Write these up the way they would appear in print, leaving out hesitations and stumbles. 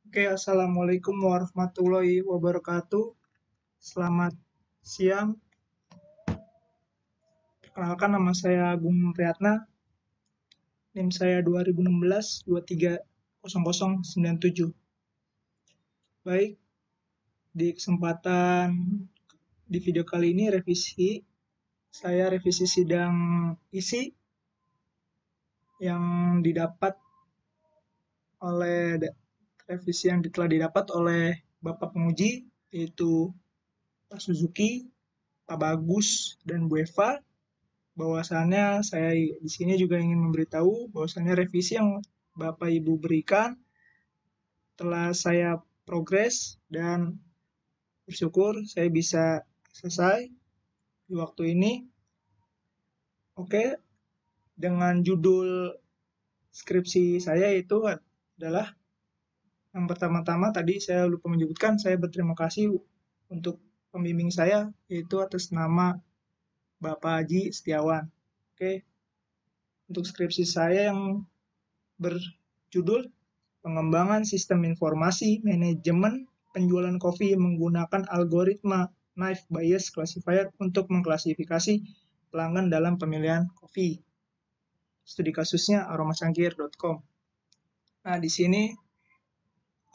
Oke, assalamualaikum warahmatullahi wabarakatuh. Selamat siang. Perkenalkan, nama saya Agung Priyatna. NIM saya 2016-230097. Baik, di kesempatan di video kali ini saya revisi sidang isi yang didapat oleh revisi yang telah didapat oleh Bapak penguji, yaitu Pak Suzuki, Pak Bagus, dan Bu Eva. Bahwasannya saya di sini juga ingin memberitahu bahwasannya revisi yang Bapak Ibu berikan telah saya progres dan bersyukur saya bisa selesai di waktu ini. Oke, dengan judul skripsi saya itu adalah yang pertama-tama tadi saya lupa menyebutkan, saya berterima kasih untuk pembimbing saya, yaitu atas nama Bapak Haji Setiawan. Oke, untuk skripsi saya yang berjudul Pengembangan Sistem Informasi Manajemen Penjualan Kopi menggunakan algoritma Knife Bias Classifier untuk mengklasifikasi pelanggan dalam pemilihan kopi. Studi kasusnya aromasangkir.com. Nah, di sini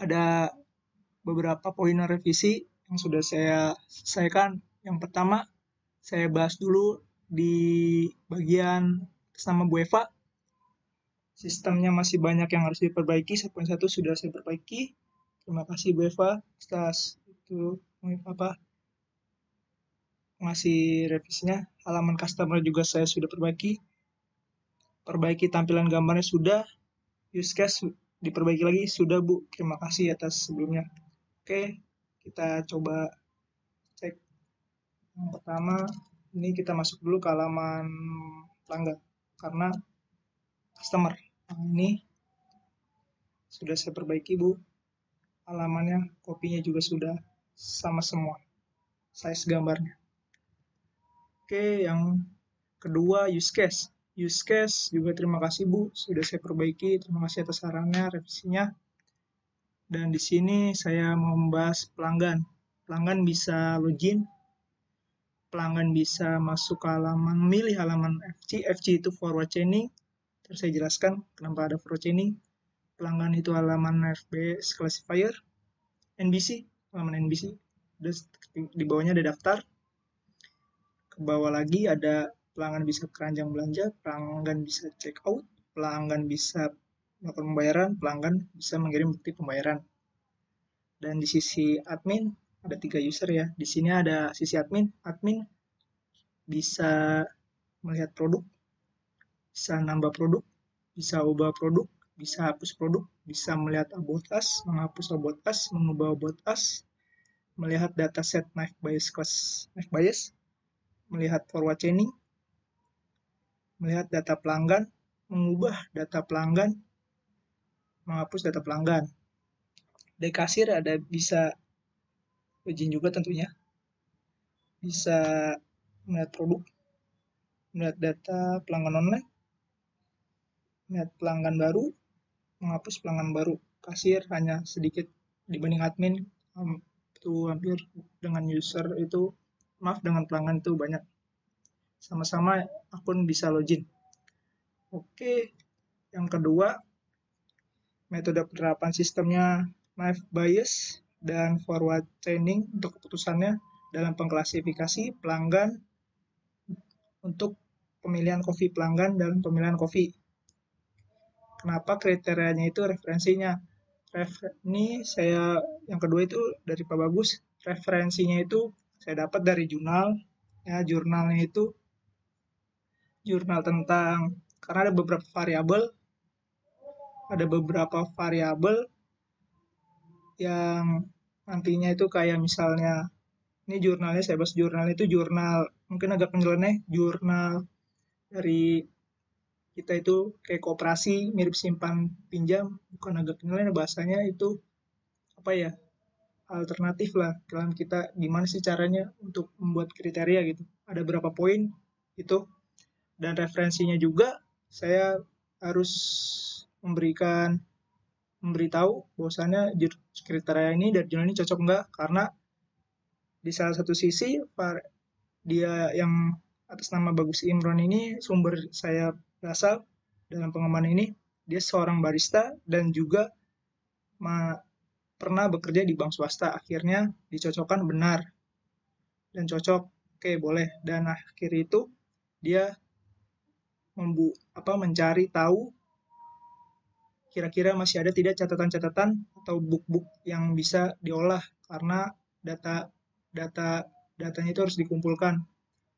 ada beberapa poin revisi yang sudah saya selesaikan. Yang pertama, saya bahas dulu di bagian sama Bu Eva. Sistemnya masih banyak yang harus diperbaiki. 1.1 sudah saya perbaiki. Terima kasih Bu Eva atas itu ngasih revisinya. Halaman customer juga saya sudah perbaiki. Perbaiki tampilan gambarnya sudah. Use case diperbaiki lagi sudah Bu. Terima kasih atas sebelumnya. Oke, kita coba cek. Yang pertama, ini kita masuk dulu ke halaman pelanggan karena customer. Nah, ini sudah saya perbaiki Bu. Halamannya, kopinya juga sudah sama semua. Size gambarnya. Oke, yang kedua use case. Use case juga terima kasih Bu, sudah saya perbaiki. Terima kasih atas sarannya, revisinya. Dan di sini saya mau membahas pelanggan. Pelanggan bisa login, pelanggan bisa masuk ke halaman, memilih halaman FC. FC itu forward chaining. Terus saya jelaskan kenapa ada forward chaining. Pelanggan itu halaman FBS classifier. NBC, halaman NBC. Di bawahnya ada daftar. Ke bawah lagi ada pelanggan bisa keranjang belanja, pelanggan bisa check out, pelanggan bisa melakukan pembayaran, pelanggan bisa mengirim bukti pembayaran. Dan di sisi admin ada 3 user ya. Di sini ada sisi admin. Admin bisa melihat produk, bisa nambah produk, bisa ubah produk, bisa hapus produk, bisa melihat about us, menghapus about us, mengubah about us, melihat dataset knife bias, melihat forward chaining, melihat data pelanggan, mengubah data pelanggan, menghapus data pelanggan. Di kasir ada bisa login juga tentunya. Bisa melihat produk, melihat data pelanggan online, melihat pelanggan baru, menghapus pelanggan baru. Kasir hanya sedikit dibanding admin, itu hampir dengan user itu, maaf dengan pelanggan itu banyak. Sama-sama akun bisa login. Oke, yang kedua, metode penerapan sistemnya knife bias dan forward chaining untuk keputusannya dalam pengklasifikasi pelanggan untuk pemilihan kopi pelanggan dalam pemilihan kopi. Kenapa kriterianya itu referensinya? Ini saya yang kedua itu dari Pak Bagus. Referensinya itu saya dapat dari jurnal. Ya, jurnalnya itu jurnal tentang, karena ada beberapa variabel yang nantinya itu kayak misalnya, ini jurnalnya saya bahas, jurnal itu jurnal mungkin agak penjelannya, jurnal dari kita itu kayak koperasi, mirip simpan pinjam, bukan agak penjelannya bahasanya itu apa ya, alternatif lah, kalian kita gimana sih caranya untuk membuat kriteria gitu, ada berapa poin itu. Dan referensinya juga saya harus memberikan memberitahu bahwasannya kriteria ini dari jurnal ini cocok enggak, karena di salah satu sisi dia yang atas nama Bagus Imron ini sumber saya berasal dalam pengembangan ini, dia seorang barista dan juga pernah bekerja di bank swasta. Akhirnya dicocokkan benar dan cocok, oke boleh. Dan akhir itu dia mencari tahu kira-kira masih ada tidak catatan-catatan atau book-book yang bisa diolah, karena datanya itu harus dikumpulkan.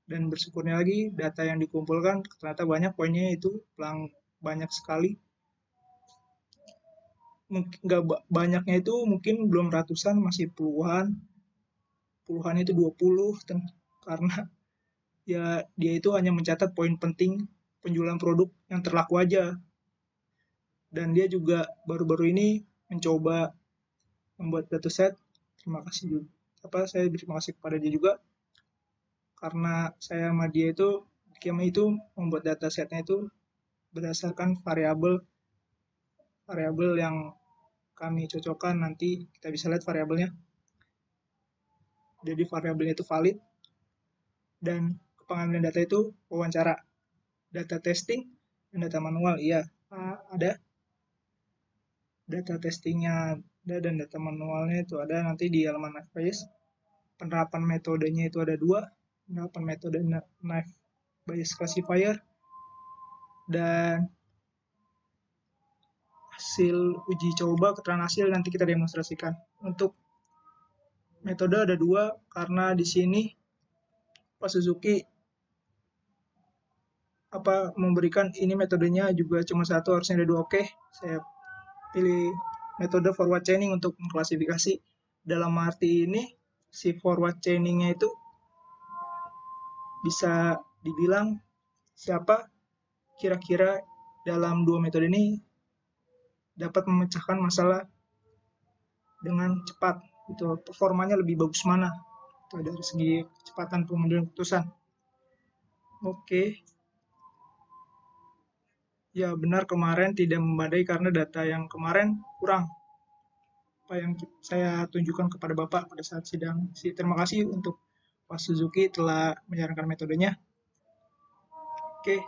Dan bersyukurnya lagi data yang dikumpulkan ternyata banyak, poinnya itu banyak sekali. Nggak banyaknya itu mungkin belum ratusan, masih puluhan itu 20, karena ya dia itu hanya mencatat poin penting penjualan produk yang terlaku aja. Dan dia juga baru-baru ini mencoba membuat dataset. Terima kasih juga, saya berterima kasih kepada dia juga, karena saya sama dia itu membuat datasetnya itu berdasarkan variabel yang kami cocokkan. Nanti kita bisa lihat variabelnya. Jadi variabelnya itu valid, dan pengambilan data itu wawancara, data testing, dan data manual. Iya, ada data testingnya ada dan data manualnya itu ada nanti di halaman knife bias. Penerapan metodenya itu ada 2, penerapan metode knife bias classifier dan hasil uji coba, keterangan hasil nanti kita demonstrasikan. Untuk metode ada 2, karena di sini Pak Suzuki memberikan ini metodenya juga cuma 1, harusnya ada 2. Oke, saya pilih metode forward chaining untuk mengklasifikasi. Dalam arti ini si forward chainingnya itu bisa dibilang siapa kira-kira dalam 2 metode ini dapat memecahkan masalah dengan cepat, itu performanya lebih bagus mana itu dari segi kecepatan pengambilan keputusan. Oke. Ya benar, kemarin tidak memadai karena data yang kemarin kurang. Apa yang saya tunjukkan kepada Bapak pada saat sidang. Terima kasih untuk Pak Suzuki telah menyarankan metodenya. Oke,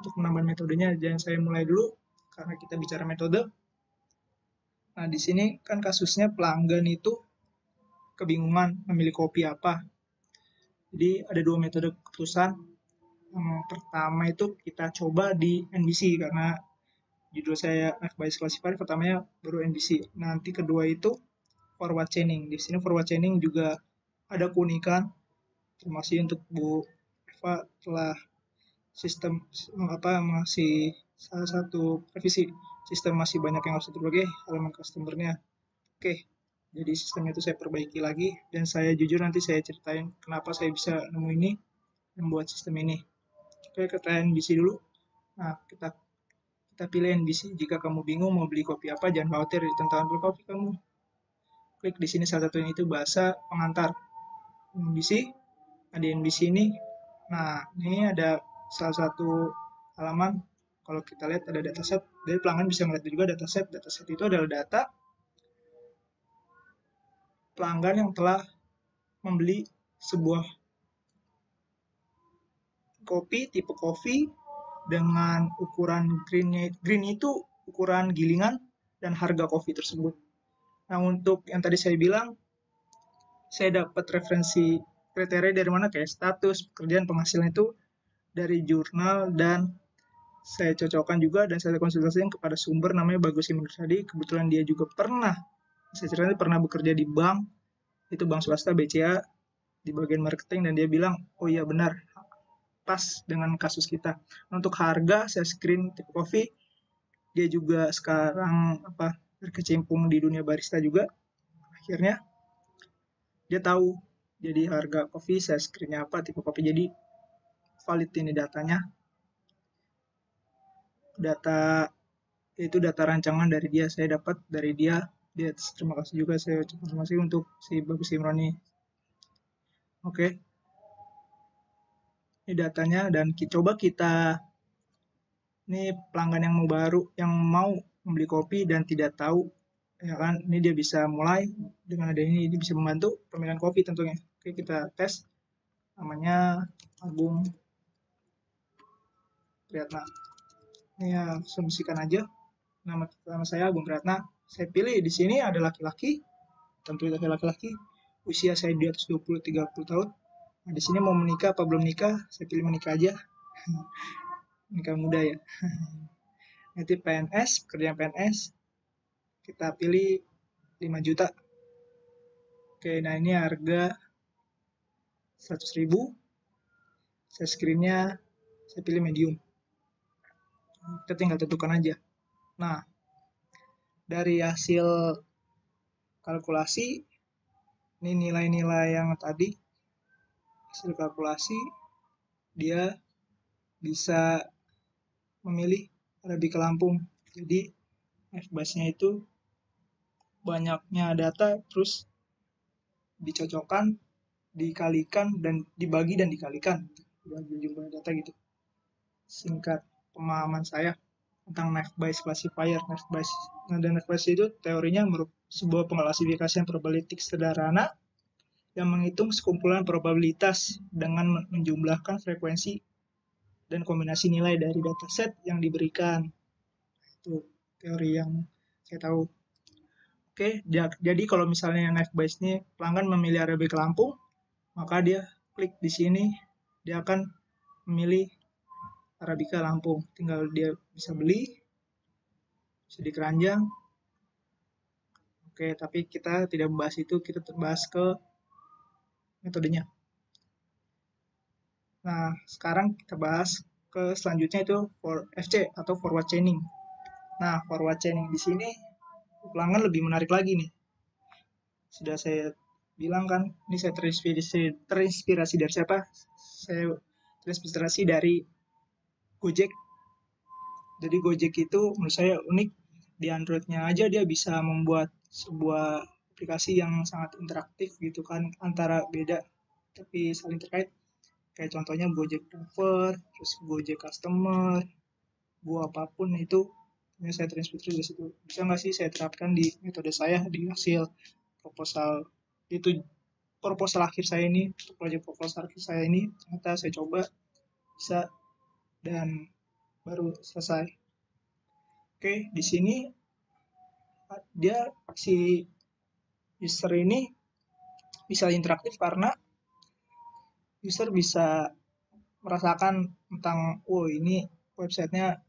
untuk menambah metodenya, jangan saya mulai dulu karena kita bicara metode. Nah, di sini kan kasusnya pelanggan itu kebingungan memilih kopi apa. Jadi ada 2 metode keputusan. Yang pertama itu kita coba di NBC, karena judul saya knife bias classifier, pertamanya baru NBC. Nanti kedua itu forward chaining. Di sini forward chaining juga ada keunikan. Terima kasih untuk Bu Eva telah masih salah satu revisi sistem, masih banyak yang harus diperbaiki halaman customer-nya. Oke, jadi sistemnya itu saya perbaiki lagi, dan saya jujur nanti saya ceritain kenapa saya bisa nemu ini, membuat sistem ini. Oke, kita NBC dulu. Nah, kita pilih NBC. Jika kamu bingung mau beli kopi apa, jangan khawatir, tentang beli kopi kamu klik di sini, salah satunya itu bahasa pengantar NBC. Nah, di NBC ini, nah ini ada salah satu halaman. Kalau kita lihat ada dataset, jadi pelanggan bisa melihat juga dataset. Dataset itu adalah data pelanggan yang telah membeli sebuah kopi, tipe kopi dengan ukuran green itu ukuran gilingan dan harga kopi tersebut. Nah, untuk yang tadi saya bilang, saya dapat referensi kriteria dari mana, kayak status, pekerjaan, penghasilan itu dari jurnal, dan saya cocokkan juga dan saya konsultasikan kepada sumber namanya Bagus Imron tadi. Kebetulan dia juga pernah bekerja di bank, itu bank swasta BCA di bagian marketing, dan dia bilang, oh iya benar, pas dengan kasus kita. Untuk harga saya screen tipe kopi, dia juga sekarang berkecimpung di dunia barista juga. Akhirnya dia tahu, jadi harga kopi saya screennya apa, tipe kopi, jadi valid ini datanya. Data itu data rancangan dari dia, saya dapat dari dia. Terima kasih juga, saya ucapkan terima kasih untuk si Bagus Imron ini. Oke, ini datanya, dan coba kita, ini pelanggan yang mau membeli kopi dan tidak tahu, ya kan, ini dia bisa mulai dengan adanya ini bisa membantu pemilihan kopi tentunya. Oke, kita tes. Namanya Agung Priyatna. Ini ya, asumsikan aja. Nama saya Agung Priyatna. Saya pilih di sini ada laki-laki, tentu ada laki-laki. Usia saya di atas 20-30 tahun. Nah, di sini mau menikah apa belum nikah? Saya pilih menikah aja. Nikah muda ya. Nanti PNS, pekerjaan PNS. Kita pilih 5 juta. Oke, nah ini harga 100.000. Saya screennya, saya pilih medium. Kita tinggal tentukan aja. Nah, dari hasil kalkulasi, ini nilai-nilai yang tadi, hasil kalkulasi, dia bisa memilih Arabica Lampung. Jadi, FBAS-nya itu banyaknya data, terus dicocokkan, dikalikan, dan dibagi dan dikalikan. Dibagi jumlah data gitu. Singkat pemahaman saya tentang Naive Bayes classifier. Dan Naive Bayes itu teorinya sebuah pengklasifikasian probabilistik sederhana yang menghitung sekumpulan probabilitas dengan menjumlahkan frekuensi dan kombinasi nilai dari dataset yang diberikan. Itu teori yang saya tahu. Oke, jadi kalau misalnya Naive Bayes ini pelanggan memilih Arabica Lampung, maka dia klik di sini, dia akan memilih Arabica Lampung. Tinggal dia bisa beli, bisa dikeranjang. Oke, tapi kita tidak membahas itu, kita bahas ke metodenya. Nah, sekarang kita bahas ke selanjutnya itu FC atau forward chaining. Nah, forward chaining di sini pelanggan lebih menarik lagi nih. Sudah saya bilang kan, ini saya terinspirasi dari siapa? Saya terinspirasi dari Gojek. Jadi Gojek itu menurut saya unik. Di Android-nya aja dia bisa membuat sebuah aplikasi yang sangat interaktif gitu kan, antara beda tapi saling terkait. Kayak contohnya Gojek Driver, terus Gojek Customer, apapun itu. Ini saya terinspirasi dari situ. Bisa nggak sih saya terapkan di metode saya, di hasil proposal itu, proposal akhir saya ini, proyek proposal akhir saya ini, ternyata saya coba bisa dan baru selesai. Oke, di sini dia si user ini bisa interaktif karena user bisa merasakan tentang, oh ini websitenya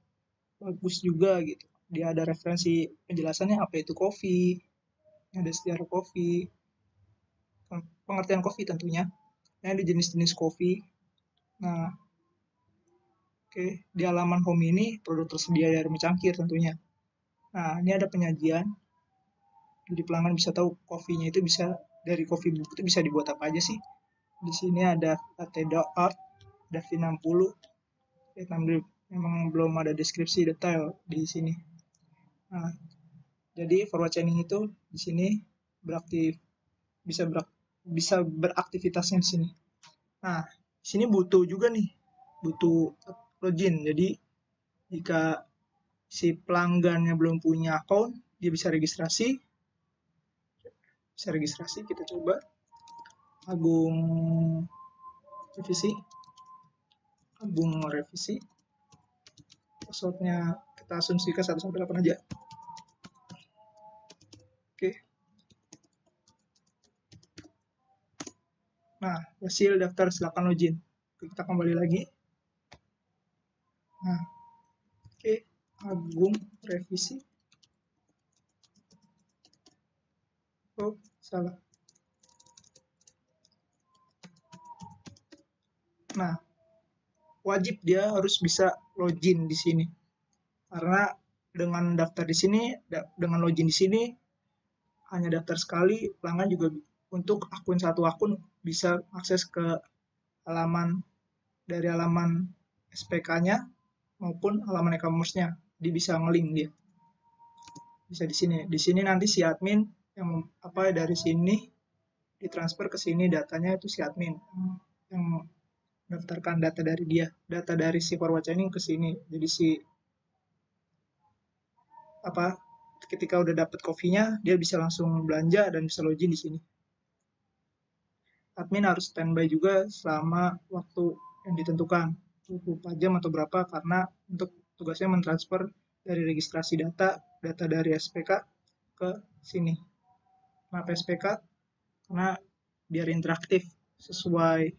bagus juga gitu. Dia ada referensi penjelasannya apa itu kopi, ada sejarah kopi, pengertian kopi tentunya, ada jenis-jenis kopi. Nah, oke, di halaman home ini produk tersedia dari mencangkir tentunya. Nah, ini ada penyajian. Jadi pelanggan bisa tahu kopinya itu bisa dari kopi buku itu bisa dibuat apa aja sih. Di sini ada latte art, ada V60, memang belum ada deskripsi detail di sini. Nah, jadi forward chaining itu di sini bisa beraktivitasnya di sini. Nah, di sini butuh juga nih, butuh login. Jadi jika si pelanggannya belum punya account, dia bisa registrasi. Kita coba Agung revisi. Passwordnya kita asumsikan 1-8 aja. Oke. Nah, hasil daftar silakan login. Kita kembali lagi. Nah, oke, Agung revisi. Oh, salah. Nah, wajib dia harus bisa login di sini. Karena dengan daftar di sini, dengan login di sini, hanya daftar sekali, pelanggan juga untuk satu akun bisa akses ke halaman dari halaman SPK-nya maupun halaman e-commerce-nya. Dia bisa ngelink dia. Bisa di sini. Di sini nanti si admin yang dari sini ditransfer ke sini datanya itu si admin yang daftarkan data dari dia, data dari si forward chaining ke sini. Jadi si ketika udah dapat kopinya, dia bisa langsung belanja dan bisa login di sini. Admin harus standby juga selama waktu yang ditentukan, 24 jam atau berapa, karena untuk tugasnya mentransfer dari registrasi data dari SPK ke sini. Kenapa SPK? Karena biar interaktif, sesuai,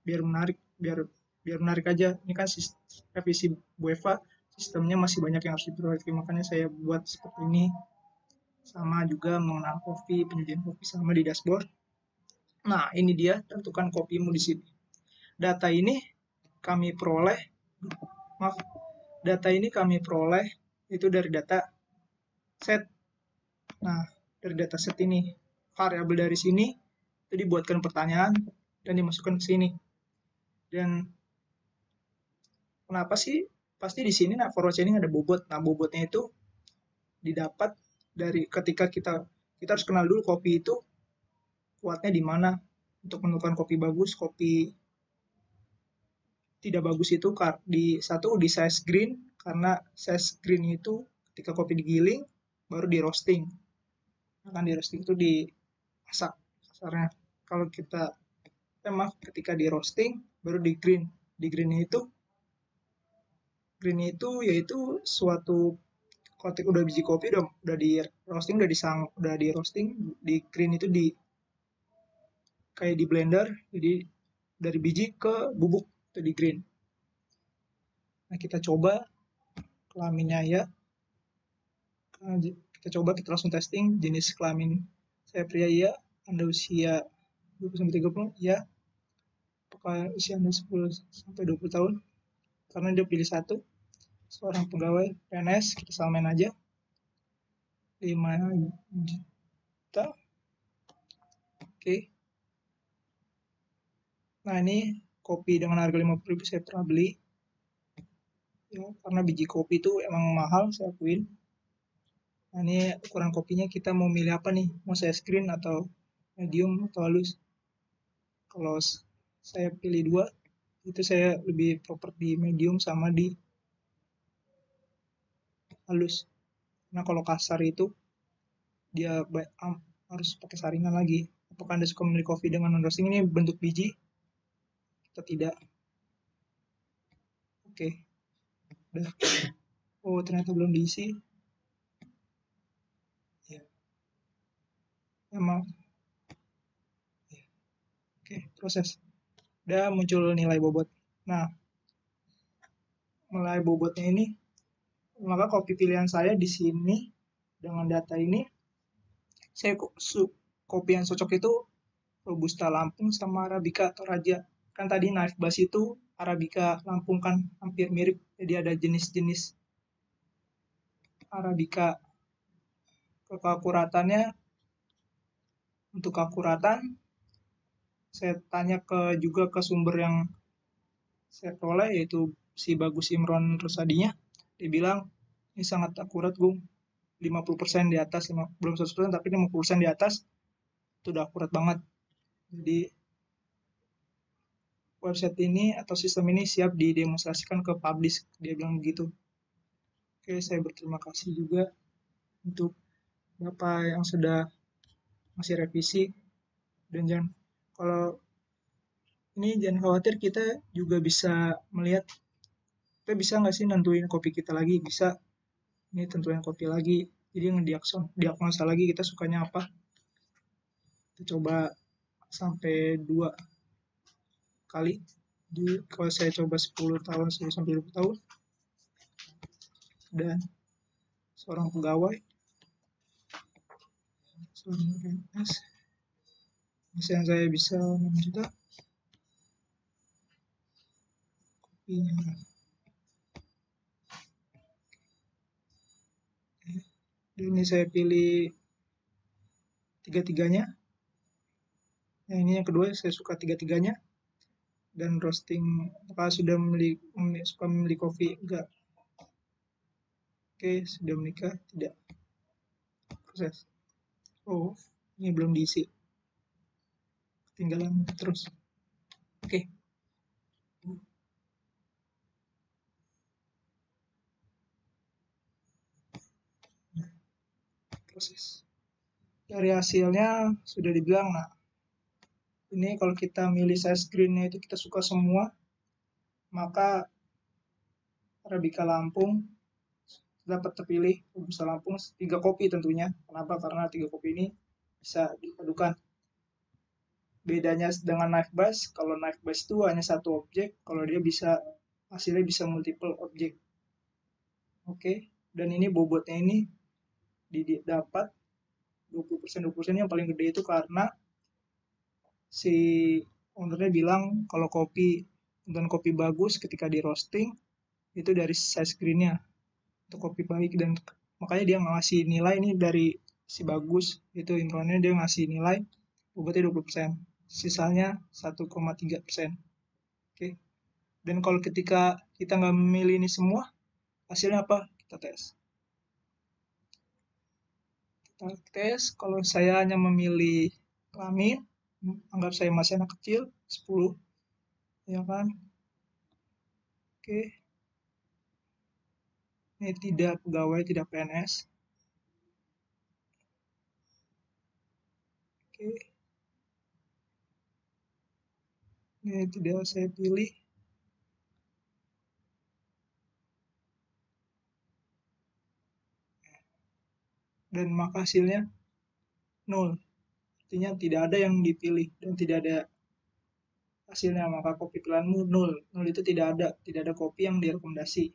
biar menarik aja. Ini kan revisi Bu Eva, sistemnya masih banyak yang harus diperbaiki, makanya saya buat seperti ini. Sama juga mengenal kopi, penyajian kopi sama di dashboard. Nah, ini dia, tentukan kopimu di sini. Data ini kami peroleh itu dari data set. Nah, dari data set ini, variabel dari sini itu dibuatkan pertanyaan dan dimasukkan ke sini. Dan kenapa sih? Pasti di sini forward chaining ada bobot. Nah, bobotnya itu didapat dari ketika kita harus kenal dulu kopi itu kuatnya di mana untuk menentukan kopi bagus, kopi tidak bagus itu di size green, karena size green itu ketika kopi digiling baru di roasting. Akan di roasting itu dimasak kasarnya. Kalau ketika di roasting baru di green. Di green itu yaitu suatu ketika udah biji kopi udah di roasting, di green itu kayak di blender, jadi dari biji ke bubuk itu di green. Nah, kita coba kelaminnya ya. Kita langsung testing jenis kelamin saya pria ya, Anda usia 20-30 ya, apakah usia Anda 10-20 tahun, karena dia pilih satu, seorang pegawai PNS, kita samain aja 5 juta. Oke. Nah, ini kopi dengan harga 50.000 saya pernah beli ya, karena biji kopi itu emang mahal, saya akuin. Nah, ini ukuran kopinya, kita mau milih apa nih, mau saya screen atau medium atau halus. Kalau saya pilih dua, itu saya lebih proper di medium sama di halus. Nah, kalau kasar itu dia harus pakai saringan lagi. Apakah Anda suka memilih kopi dengan non-roasting? Ini bentuk biji atau tidak? Oke. Udah. Oh, ternyata belum diisi. Ya. Emang. Ya. Oke, proses. Udah muncul nilai bobot. Nah, nilai bobotnya ini, maka kopi pilihan saya di sini dengan data ini, kopi yang cocok itu Robusta Lampung sama Arabica atau Raja. Kan tadi Knife Bass itu Arabica Lampung kan hampir mirip, jadi ada jenis-jenis Arabica. Keakuratannya, untuk keakuratan saya tanya juga ke sumber yang saya peroleh, yaitu si Bagus Imron Rusadinya. Dia bilang ini sangat akurat, Gung. 50% di atas, belum 100%, tapi 50% di atas itu udah akurat banget. Jadi website ini atau sistem ini siap didemonstrasikan ke publish, dia bilang begitu. Oke, saya berterima kasih juga untuk Bapak yang sudah masih revisi. Dan kalau ini jangan khawatir, kita juga bisa melihat, kita bisa nggak sih nentuin kopi kita lagi. Bisa, ini tentuin kopi lagi, jadi diagnosa lagi kita sukanya apa. Kita coba sampai 2 kali. Jadi kalau saya coba 10 tahun, 10-20 tahun, dan seorang pegawai, seorang PNS, yang saya bisa 6 juta kopinya. Dan ini saya pilih tiga-tiganya. Yang ini yang kedua, saya suka tiga-tiganya. Dan roasting, apakah sudah suka memilih kopi? Enggak. Oke, sudah menikah? Tidak. Proses. Oh, ini belum diisi. Ketinggalan terus. Oke. proses. Dari hasilnya sudah dibilang, nah ini kalau kita milih size greennya itu kita suka semua, maka Arabica Lampung dapat terpilih Robusta Lampung 3 kopi tentunya. Kenapa? Karena 3 kopi ini bisa dipadukan. Bedanya dengan knife base, kalau knife base itu hanya satu objek, kalau dia bisa hasilnya bisa multiple objek. Oke, dan ini bobotnya ini didapat 20%. 20% yang paling gede itu karena si ownernya bilang kalau kopi dan kopi bagus ketika di roasting itu dari size greennya untuk kopi baik, dan makanya dia ngasih nilai ini dari si bagus itu intronya dia ngasih nilai bobotnya 20%, sisanya 1,3%. Oke, dan kalau ketika kita nggak memilih ini semua, hasilnya apa? Kita tes kalau saya hanya memilih kelamin, anggap saya masih anak kecil 10, ya kan. Oke, ini tidak pegawai, tidak PNS. Oke, ini tidak saya pilih. Dan maka hasilnya 0. Artinya tidak ada yang dipilih dan tidak ada hasilnya, maka kopi pilihanmu 0. 0 itu tidak ada kopi yang direkomendasi.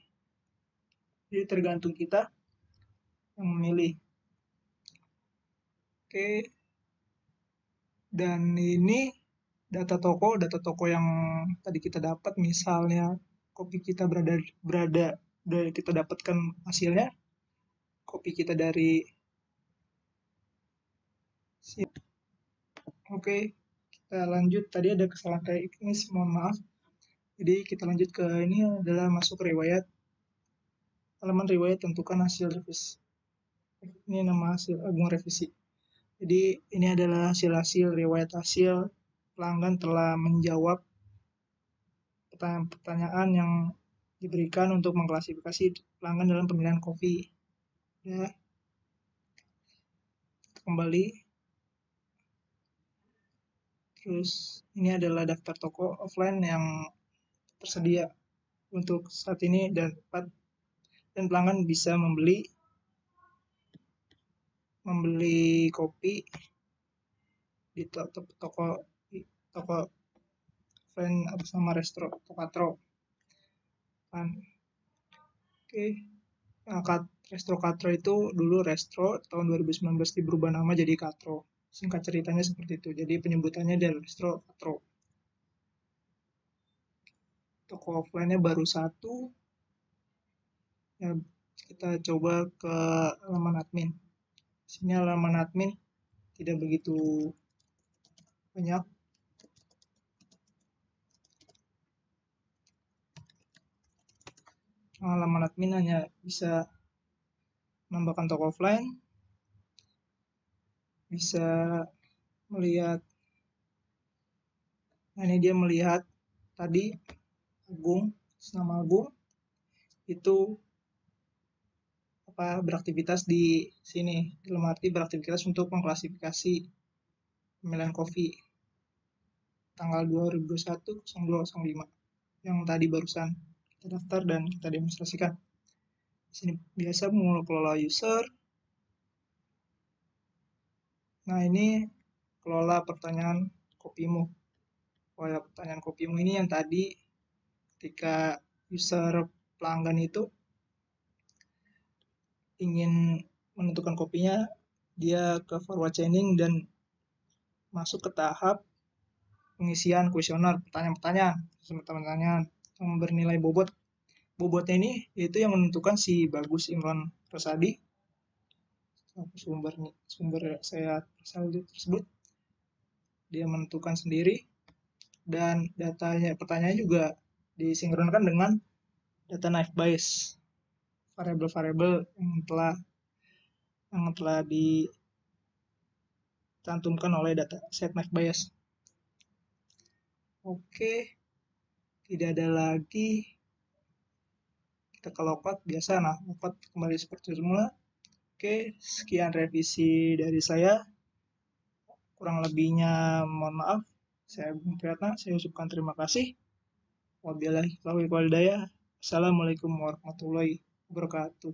Jadi tergantung kita yang memilih. Oke, dan ini data toko yang tadi kita dapat, misalnya kopi kita berada kita dapatkan hasilnya kopi kita dari Oke, kita lanjut. Tadi ada kesalahan teknis, mohon maaf. Jadi kita lanjut ke ini adalah masuk riwayat. Halaman riwayat tentukan hasil revisi. Ini nama hasil album revisi. Jadi ini adalah hasil riwayat hasil pelanggan telah menjawab pertanyaan yang diberikan untuk mengklasifikasi pelanggan dalam pemilihan kopi. Ya, kembali. Terus ini adalah daftar toko offline yang tersedia untuk saat ini, dan pelanggan bisa membeli kopi di toko offline atas nama Restro Katro kan. Oke, Restro Katro itu dulu Restro, tahun 2019 berubah nama jadi Katro. Singkat ceritanya seperti itu. Jadi penyebutannya dari Restro Katro. Toko offline-nya baru 1. Ya, kita coba ke halaman admin. Sini halaman admin tidak begitu banyak. Halaman admin hanya bisa menambahkan toko offline, bisa melihat, nah ini dia melihat tadi Agung, nama Agung itu beraktivitas di sini, dalam arti beraktivitas untuk mengklasifikasi pemilihan kopi tanggal 2021/02/05 yang tadi barusan kita daftar dan kita demonstrasikan. Di sini biasa mengelola user. Nah, ini kelola pertanyaan kopimu. Kelola pertanyaan kopimu ini yang tadi ketika user pelanggan itu ingin menentukan kopinya, dia ke forward chaining dan masuk ke tahap pengisian kuesioner, pertanyaan yang bernilai bobot. Bobotnya ini itu yang menentukan si Bagus Imron Rosadi, sumber saya tersebut, dia menentukan sendiri, dan pertanyaan juga disinkronkan dengan data knife base, variabel-variabel yang telah dicantumkan oleh data set knife base. Oke, tidak ada lagi. Kita ke logout biasa, nah logout kembali seperti semula. Oke, sekian revisi dari saya. Kurang lebihnya mohon maaf. Saya Bung Priyatna, saya ucapkan terima kasih. Wabillahi taufiq wal hidayah. Assalamualaikum warahmatullahi wabarakatuh.